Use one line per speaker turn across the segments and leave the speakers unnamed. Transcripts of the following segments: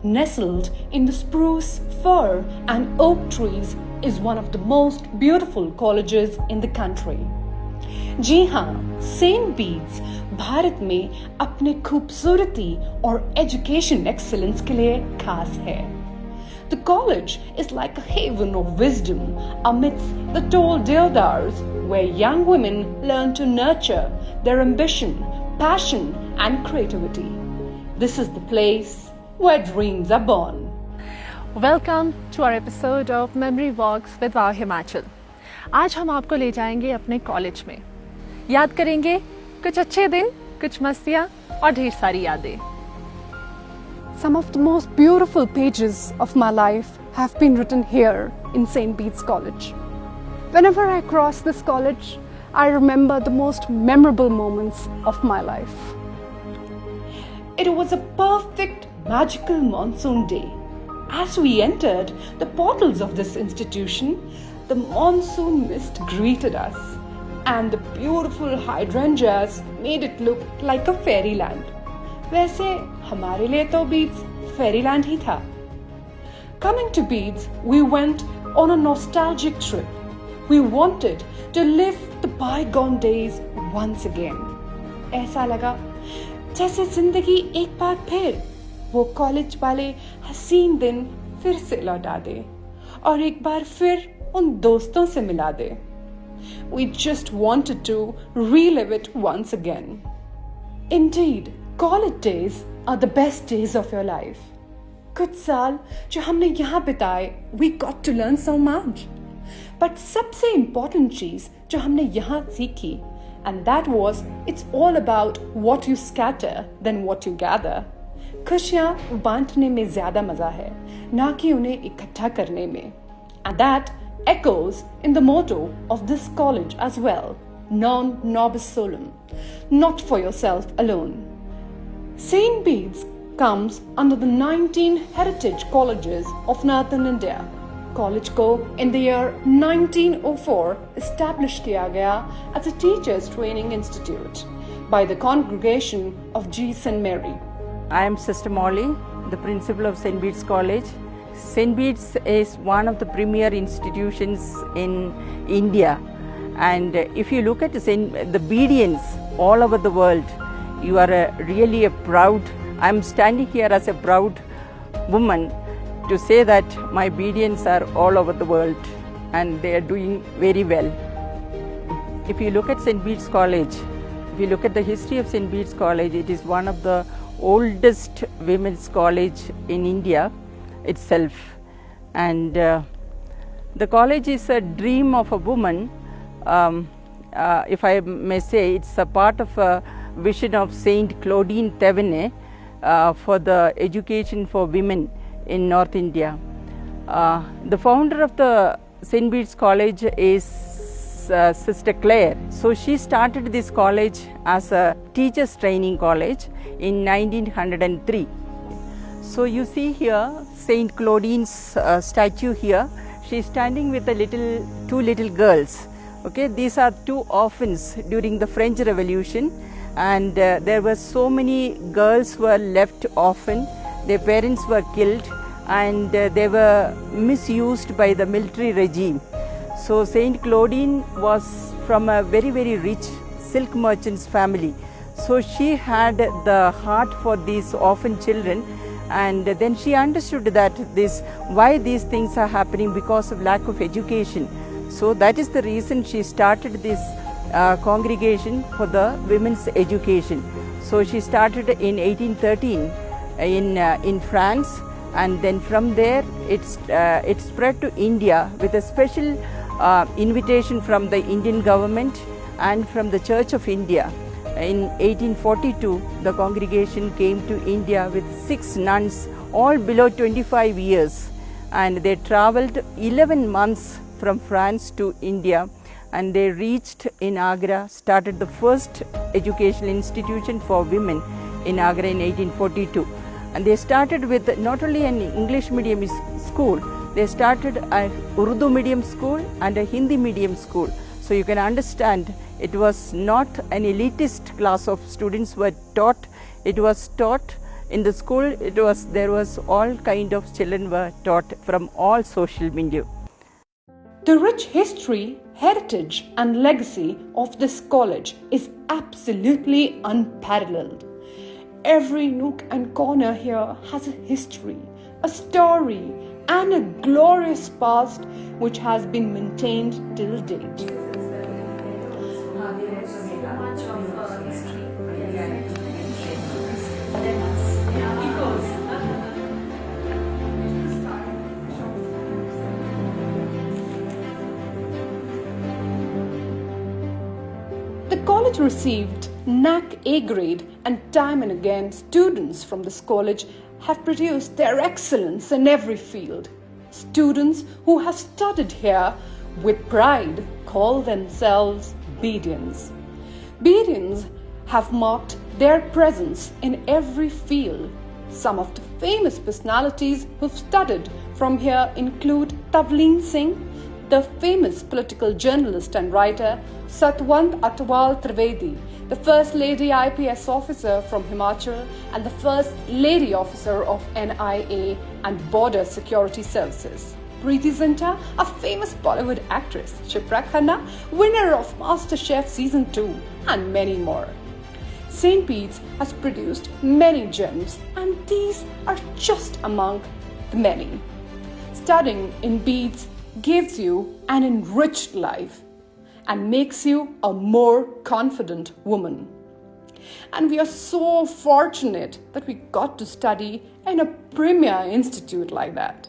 nestled in the spruce, fir and oak trees, is one of the most beautiful colleges in the country. जी हाँ, Saint beads Bharat में अपने खूबसूरती और education excellence के लिए खास है. The college is like a haven of wisdom amidst the tall deodars, where young women learn to nurture their ambition, passion and creativity. This is the place where dreams are born.
Welcome to our episode of Memory Walks with Wow Himachal. आज हम आपको ले जाएंगे अपने college में. याद करेंगे कुछ अच्छे दिन, कुछ मस्तियाँ और ढेर सारी यादें.
Some of the most beautiful pages of my life have been written here in St. Beeds College. Whenever I cross this college, I remember the most memorable moments of my life.
It was a perfect, magical monsoon day. As we entered the portals of this institution, the monsoon mist greeted us, and the beautiful hydrangeas made it look like a fairyland. वैसे हमारे लिए तो Beeds fairyland ही था. Coming to Beeds, we went on a nostalgic trip. We wanted to live the bygone days once again. ऐसा लगा जैसे जिंदगी एक बार फिर वो कॉलेज वाले हसीन दिन फिर से लौटा दे और एक बार फिर उन दोस्तों से मिला दे. We just wanted to relive it once again. Indeed, college days are the best days of your life. कुछ साल जो हमने यहाँ बिताए, we got to learn so much. But सबसे important चीज जो हमने यहाँ सीखी, and that was it's all about what you scatter than what you gather. खुशियाँ बांटने में ज्यादा मजा है, ना कि उन्हें इकट्ठा करने में. And that echoes in the motto of this college as well, non nobis solum, not for yourself alone. St. Beeds comes under the 19 heritage colleges of Northern India. College को in the year 1904 established किया गया as a teachers training institute by the congregation of G. St. Mary.
I am Sister Molly, the principal of St. Beeds College. St. Beeds is one of the premier institutions in India, and if you look at the Beedians all over the world, you are really a proud. I'm standing here as a proud woman to say that my Beedians are all over the world and they are doing very well. If you look at St. Beeds College, if you look at the history of St. Beeds College, it is one of the oldest women's college in India itself, and the college is a dream of a woman. If I may say, it's a part of a vision of Saint Claudine Thévenet for the education for women in North India. The founder of the St. Beeds College is Sister Claire. So she started this college as a teachers training college in 1903. So you see here Saint Claudine's statue here. She is standing with two little girls. Okay, these are two orphans during the French Revolution, and there were so many girls who were left orphan. Their parents were killed, and they were misused by the military regime. So Saint Claudine was from a very, very rich silk merchant's family. So she had the heart for these orphan children, and then she understood that why these things are happening because of lack of education. So that is the reason she started this congregation for the women's education. So she started in 1813 in France, and then from there it spread to India with a special invitation from the Indian government and from the Church of India. In 1842, the congregation came to India with 6 nuns, all below 25 years, and they travelled 11 months from France to India, and they reached in Agra, started the first educational institution for women in Agra in 1842. And they started with not only an English medium school, they started an Urdu medium school and a Hindi medium school. So you can understand, it was not an elitist class of students were taught, it was taught In the school, there was all kind of children were taught from all social milieu.
The rich history, heritage, and legacy of this college is absolutely unparalleled. Every nook and corner here has a history, a story, and a glorious past which has been maintained till date. The college received NAC A grade, and time and again students from this college have produced their excellence in every field. Students who have studied here with pride call themselves Beedians. Beedians have marked their presence in every field. Some of the famous personalities who've studied from here include Tavleen Singh, the famous political journalist and writer Satwant Atwal Trivedi, the First Lady IPS officer from Himachal and the First Lady officer of NIA and Border Security Services. Preeti Zinta, a famous Bollywood actress, Shipra Khanna, winner of MasterChef Season 2, and many more. St. Beeds has produced many gems, and these are just among the many. Studying in Beeds gives you an enriched life and makes you a more confident woman. And we are so fortunate that we got to study in a premier institute like that.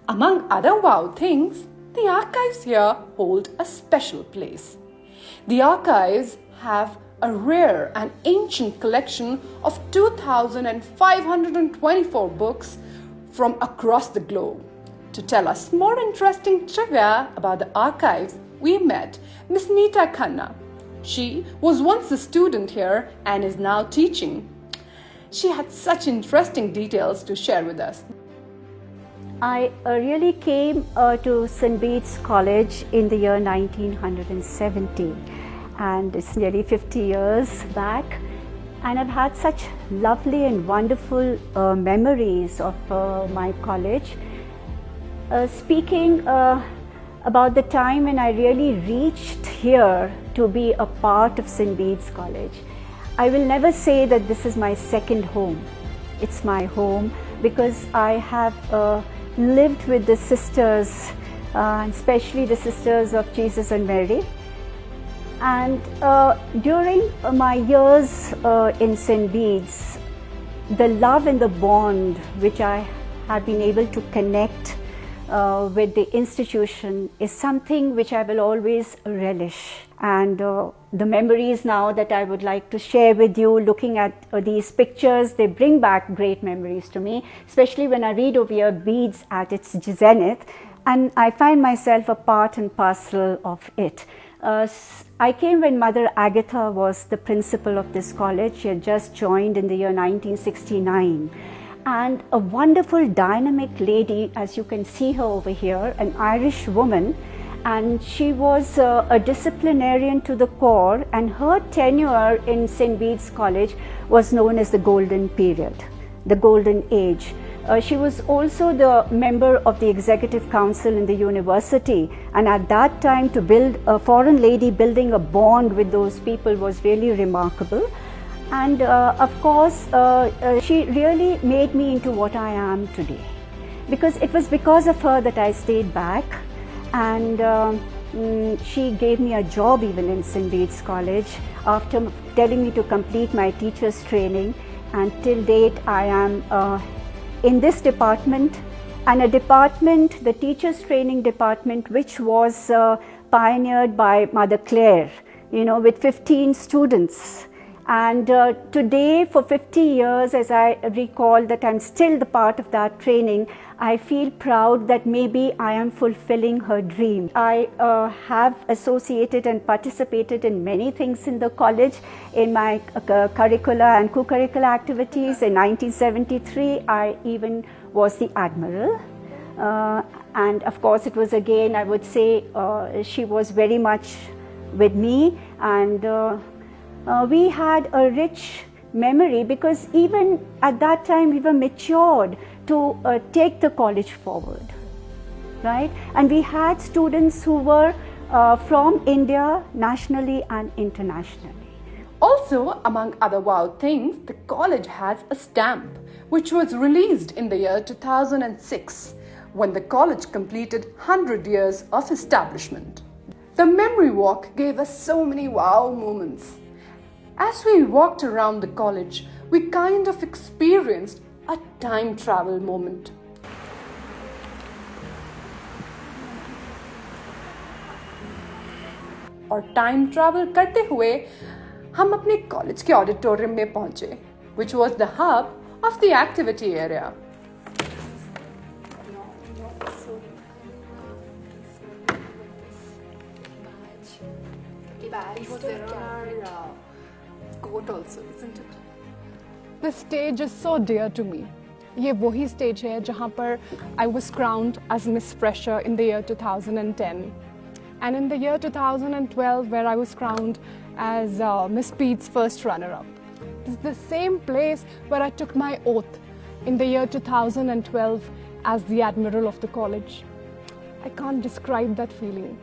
Among other wow things, the archives here hold a special place. The archives have a rare and ancient collection of 2,524 books from across the globe. To tell us more interesting trivia about the archives, we met Miss Neeta Khanna. She was once a student here and is now teaching. She had such interesting details to share with us.
I really came to St. Beeds College in the year 1970, and it's nearly 50 years back, and I've had such lovely and wonderful memories of my college. Speaking about the time when I really reached here to be a part of St. Beeds College, I will never say that this is my second home. It's my home because I have lived with the sisters, especially the sisters of Jesus and Mary. And during my years in St. Beeds, the love and the bond which I have been able to connect with the institution is something which I will always relish. And the memories now that I would like to share with you, looking at these pictures, they bring back great memories to me, especially when I read over here Beeds at its zenith, and I find myself a part and parcel of it. I came when Mother Agatha was the principal of this college. She had just joined in the year 1969. And a wonderful dynamic lady, as you can see her over here, an Irish woman, and she was a disciplinarian to the core, and her tenure in St. Beeds College was known as the golden period, the golden age. She was also the member of the executive council in the university, and at that time to build a foreign lady building a bond with those people was really remarkable. And of course, she really made me into what I am today, because it was because of her that I stayed back, and she gave me a job even in St. Beeds College after telling me to complete my teacher's training, and till date I am in this department, and a department, the teacher's training department, which was pioneered by Mother Claire, with 15 students. And today, for 50 years, as I recall that I'm still the part of that training, I feel proud that maybe I am fulfilling her dream. I have associated and participated in many things in the college, in my curricula and co-curricular activities. In 1973, I even was the Admiral. And of course, it was again, I would say, she was very much with me, and we had a rich memory, because even at that time we were matured to take the college forward, right? And we had students who were from India, nationally and internationally.
Also, among other wow things, the college has a stamp which was released in the year 2006 when the college completed 100 years of establishment. The memory walk gave us so many wow moments. As we walked around the college, we kind of experienced a time travel moment. और time travel करते हुए हम अपने college के auditorium में पहुंचे, which was the hub of the activity area.
It was there on our coat also, isn't it? This stage is so dear to me. ये वही stage है जहाँ पर I was crowned as Miss Fresher in the year 2010. And in the year 2012, where I was crowned as Miss Beeds' first runner-up. This is the same place where I took my oath in the year 2012 as the Admiral of the college. I can't describe that feeling.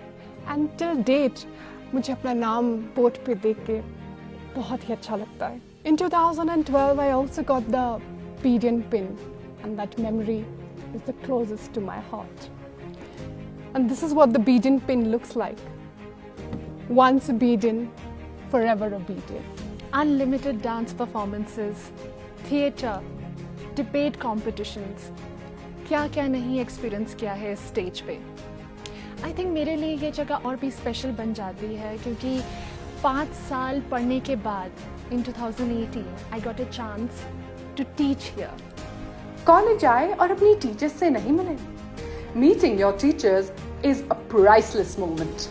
And till date, मुझे अपना नाम board पे देख के बहुत ही अच्छा लगता है. In 2012, I also got the Beedian pin, and that memory is the closest to my heart. And this is what the Beedian pin looks like. Once a Beedian, forever a Beedian.
Unlimited dance performances, theatre, debate competitions. क्या क्या नहीं experience किया है इस stage पे. I think मेरे लिए ये जगह और भी स्पेशल बन जाती है क्योंकि 5 साल पढ़ने के बाद in 2018 I got a chance to teach here.
College आए और अपनी टीचर्स से नहीं मिले. Meeting your teachers is a priceless moment.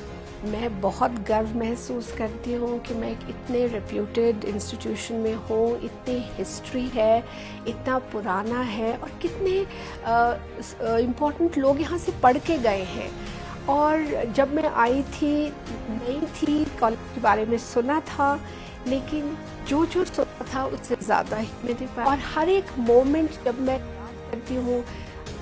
मैं बहुत गर्व महसूस करती हूँ कि मैं एक इतने रेप्यूटेड इंस्टीट्यूशन में हूँ, इतनी हिस्ट्री है, इतना पुराना है और कितने इम्पोर्टेंट लोग यहाँ से पढ़ के गए हैं. और जब मैं आई थी, नई थी, कॉलेज के बारे में सुना था, लेकिन जो सुना था उससे ज़्यादा ही मेरे पास. और हर एक मोमेंट जब मैं करती हूँ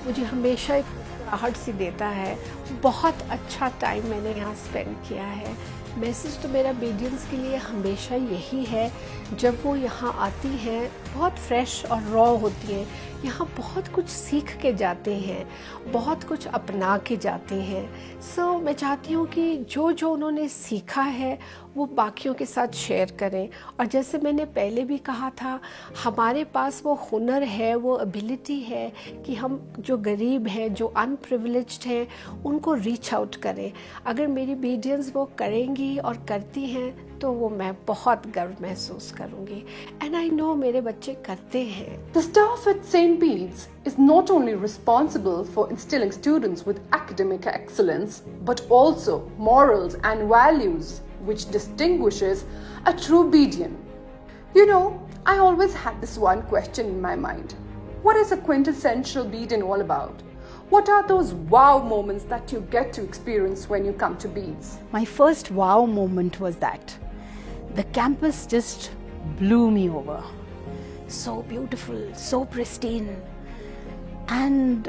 मुझे हमेशा एक आहट सी देता है. बहुत अच्छा टाइम मैंने यहाँ स्पेंड किया है. मैसेज तो मेरा बीडियंस के लिए हमेशा यही है, जब वो यहाँ आती हैं बहुत फ्रेश और रॉ होती हैं, यहाँ बहुत कुछ सीख के जाते हैं, बहुत कुछ अपना के जाते हैं. सो मैं चाहती हूँ कि जो उन्होंने सीखा है वो बाकियों के साथ शेयर करें. और जैसे मैंने पहले भी कहा था, हमारे पास वो हुनर है, वो एबिलिटी है कि हम जो गरीब हैं, जो अनप्रिविलेज्ड हैं, उनको रीच आउट करें. अगर मेरी बीडियंस वो करेंगी और करती हैं तो वो मैं बहुत गर्व महसूस करूँगी. एंड आई नो मेरे बच्चे करते हैं.
The staff at St. Beeds is not only responsible for instilling students with academic excellence, but also morals and values, which distinguishes a true Beedian. You know, I always had this one question in my mind. What is a quintessential Beedian all about? What are those wow moments that you get to experience when you come to Beeds?
My first wow moment was that the campus just blew me over. So beautiful, so pristine. And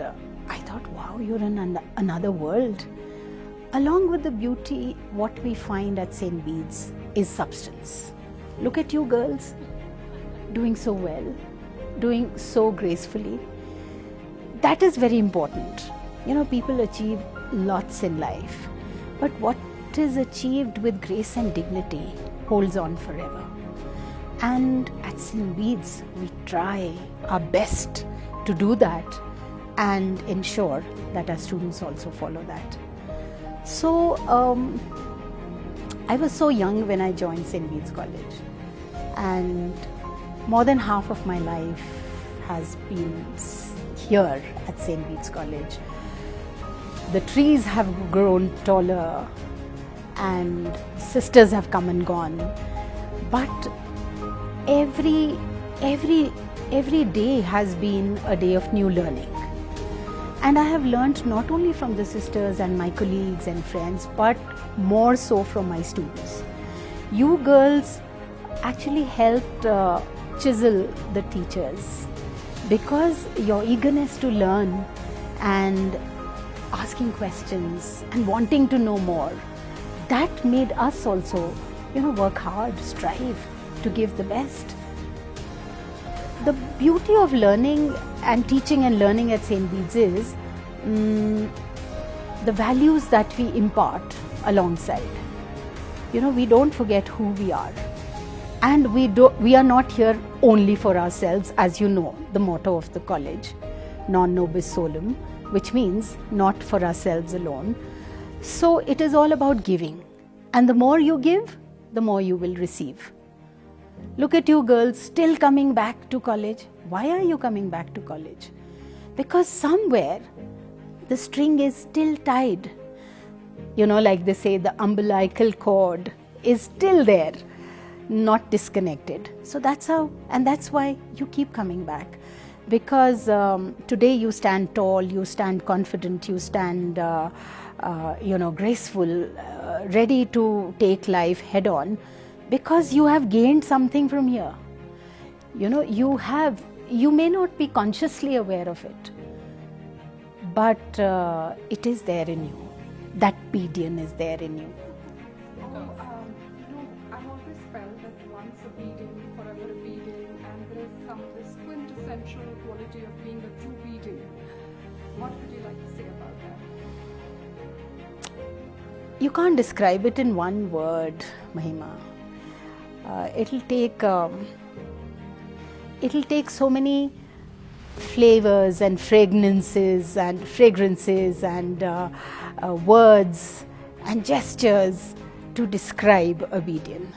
I thought, wow, you're in another world. Along with the beauty, what we find at St. Beeds is substance. Look at you girls, doing so well, doing so gracefully. That is very important. You know, people achieve lots in life, but what is achieved with grace and dignity holds on forever. And at St. Beeds, we try our best to do that and ensure that our students also follow that. So, I was so young when I joined St. Beeds College, and more than half of my life has been here at St. Beeds College. The trees have grown taller and sisters have come and gone, but every day has been a day of new learning. And I have learned not only from the sisters and my colleagues and friends, but more so from my students. You girls actually helped chisel the teachers, because your eagerness to learn and asking questions and wanting to know more, that made us also, work hard, strive to give the best. The beauty of learning and teaching and learning at St. Beeds is the values that we impart alongside. We don't forget who we are. And we are not here only for ourselves, as you know, the motto of the college, non nobis solum, which means not for ourselves alone. So it is all about giving. And the more you give, the more you will receive. Look at you girls still coming back to college. Why are you coming back to college? Because somewhere the string is still tied. Like they say, the umbilical cord is still there, not disconnected. So that's how, and that's why you keep coming back. Because today you stand tall, you stand confident, you stand, graceful, ready to take life head on, because you have gained something from here. You may not be consciously aware of it, but it is there in you. That obedience is there in you.
I've always felt that once obedient, forever obedient, and there is this quintessential quality of being a true obedient. What would you like to say about that?
You can't describe it in one word, Mahima. It'll take so many flavors and fragrances and words and gestures to describe obedience.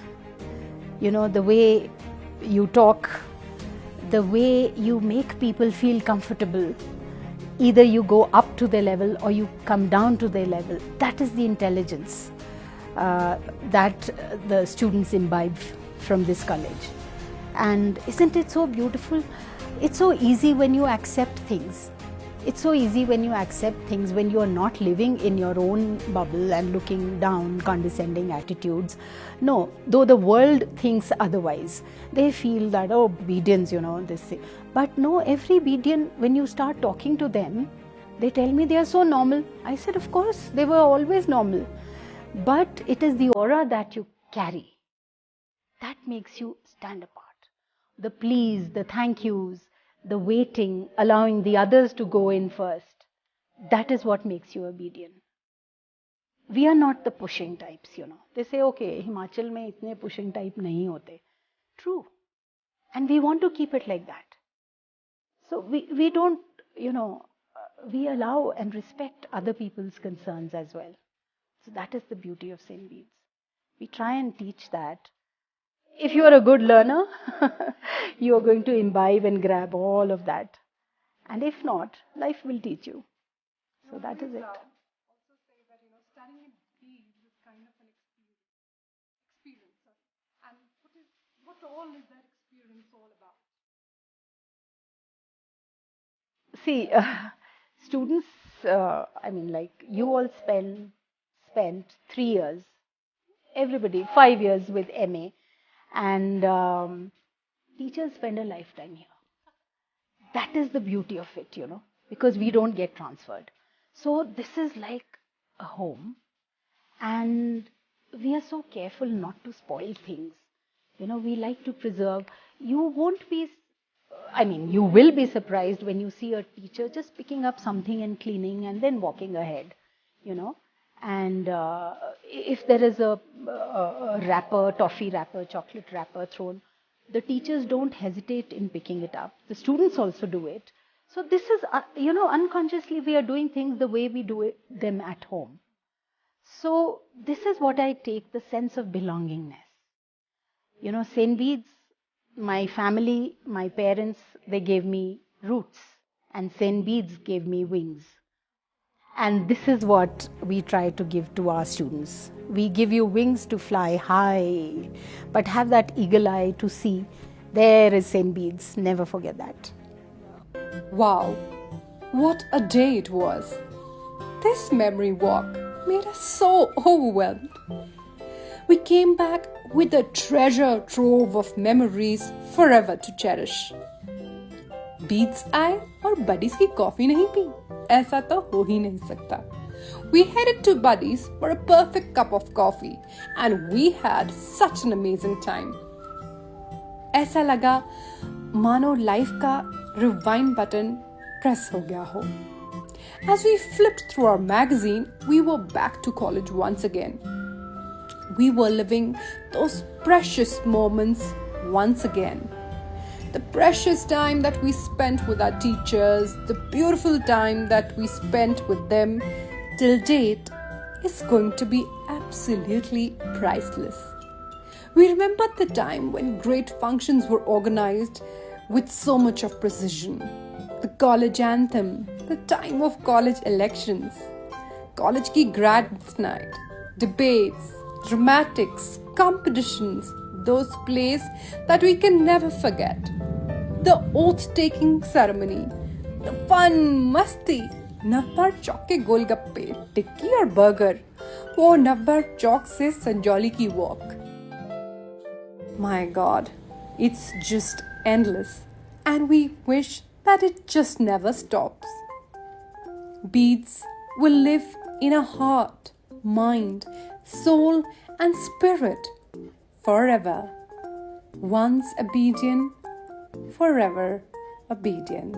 The way you talk, the way you make people feel comfortable, either you go up to their level or you come down to their level. That is the intelligence that the students imbibe from this college. And isn't it so beautiful? It's so easy when you accept things. It's so easy when you accept things when you are not living in your own bubble and looking down, condescending attitudes. No, though the world thinks otherwise. They feel that, obedience, this thing. But no, every obedient, when you start talking to them, they tell me they are so normal. I said, of course, they were always normal. But it is the aura that you carry that makes you stand apart. The please, the thank yous, the waiting, allowing the others to go in first. That is what makes you obedient. We are not the pushing types, They say, okay, Himachal mein itne pushing type nahi hote. True. And we want to keep it like that. So we don't, we allow and respect other people's concerns as well. So that is the beauty of St. Beeds. We try and teach that. If you are a good learner, you are going to imbibe and grab all of that. And if not, life will teach you. So that is it.
Also say that, studying in Beeds is kind of an experience. And what all is that experience all about?
See, students, you all spent 3 years, everybody, 5 years with MA, and teachers spend a lifetime here. That is the beauty of it, because we don't get transferred. So this is like a home, and we are so careful not to spoil things. We like to preserve. You will be surprised when you see a teacher just picking up something and cleaning and then walking ahead, And if there is a wrapper, toffee wrapper, chocolate wrapper thrown, the teachers don't hesitate in picking it up. The students also do it. So this is, unconsciously we are doing things the way we do them at home. So this is what I take, the sense of belongingness. St. Beeds, my family, my parents, they gave me roots, and St. Beeds gave me wings. And this is what we try to give to our students. We give you wings to fly high, but have that eagle eye to see there is St. Beeds. Never forget that.
Wow, what a day it was. This memory walk made us so overwhelmed.
We came back with a treasure trove of memories forever to cherish. Beats आए और buddies की coffee नहीं P, ऐसा तो हो ही नहीं सकता. We headed to Buddy's for a perfect cup of coffee and we had such an amazing time. ऐसा लगा मानो लाइफ का रिवाइंड बटन प्रेस हो गया हो. As we flipped through our magazine, we were back to college once again. We were living those precious moments once again. The precious time that we spent with our teachers, the beautiful time that we spent with them till date is going to be absolutely priceless. We remember the time when great functions were organized with so much of precision. The college anthem, the time of college elections, college ki grads night, debates, dramatics, competitions, those plays that we can never forget. The oath-taking ceremony, the fun, masti, नवबार चौक के गोलगप्पे, टिक्की और burger, वो नवबार चौक से संजौली की walk. My God, it's just endless, and we wish that it just never stops. Beads will live in our heart, mind, soul, and spirit forever. Once obedient, forever obedient.